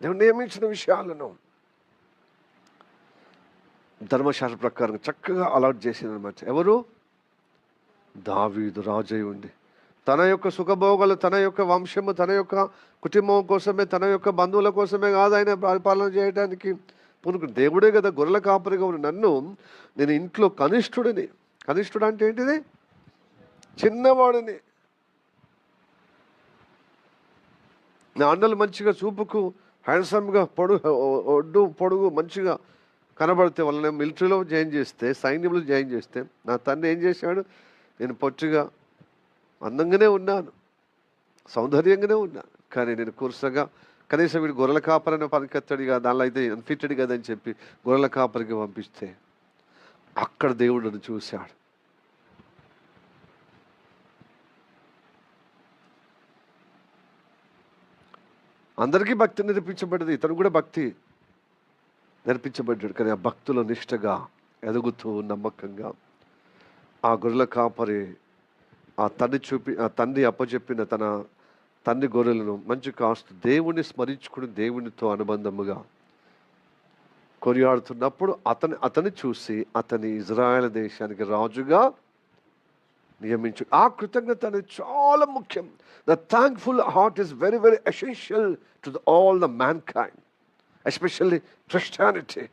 దేవుడు నియమించిన విషయాలను ధర్మశాస్త్ర ప్రకారం చక్కగా అలాట్ చేసిందనమాట. ఎవరు? దావీదు రాజై ఉండి తన యొక్క సుఖభోగాలు, తన యొక్క వంశము, తన యొక్క కుటుంబం కోసమే, తన యొక్క బంధువుల కోసమే కాదు ఆయన పరిపాలన చేయడానికి పూనుకు. దేవుడే కదా గొర్రెల కాపరిగా ఉన్న నన్ను, నేను ఇంట్లో కనిష్ఠుడిని. కనిష్ఠుడు అంటే ఏంటిది? చిన్నవాడిని. నా అన్నలు మంచిగా చూపుకు హ్యాండ్సమ్గా పొడుగు మంచిగా కనబడితే వాళ్ళని మిలిటరీలో జాయిన్ చేస్తే, సైన్యంలో జాయిన్ చేస్తే, నా తండ్రి ఏం చేశాడు? నేను పొట్టిగా అందంగానే ఉన్నాను, సౌందర్యంగానే ఉన్నాను, కానీ నేను కురుసగా కనీసం వీడు గొర్రెల కాపరిని పనికెత్తడిగా దానిలో అయితే అన్ఫిటెడ్ కదని చెప్పి గొర్రెల కాపరికి పంపిస్తే అక్కడ దేవుడిని చూశాడు. అందరికీ భక్తి నేర్పించబడ్డది, ఇతను కూడా భక్తి నేర్పించబడ్డాడు. కానీ ఆ భక్తుల నిష్టగా ఎదుగుతూ నమ్మకంగా ఆ గొర్రెల కాపరి ఆ తండ్రి అప్పచెప్పిన తన తండ్రి గొర్రెలను మంచి కాస్తూ దేవుణ్ణి స్మరించుకుని దేవునితో అనుబంధముగా కొనియాడుతున్నప్పుడు అతని చూసి అతని ఇజ్రాయెల్ దేశానికి రాజుగా నియమించు. ఆ కృతజ్ఞత అనేది చాలా ముఖ్యం. The thankful heart is very very essential to all the man kind, especially Christianity.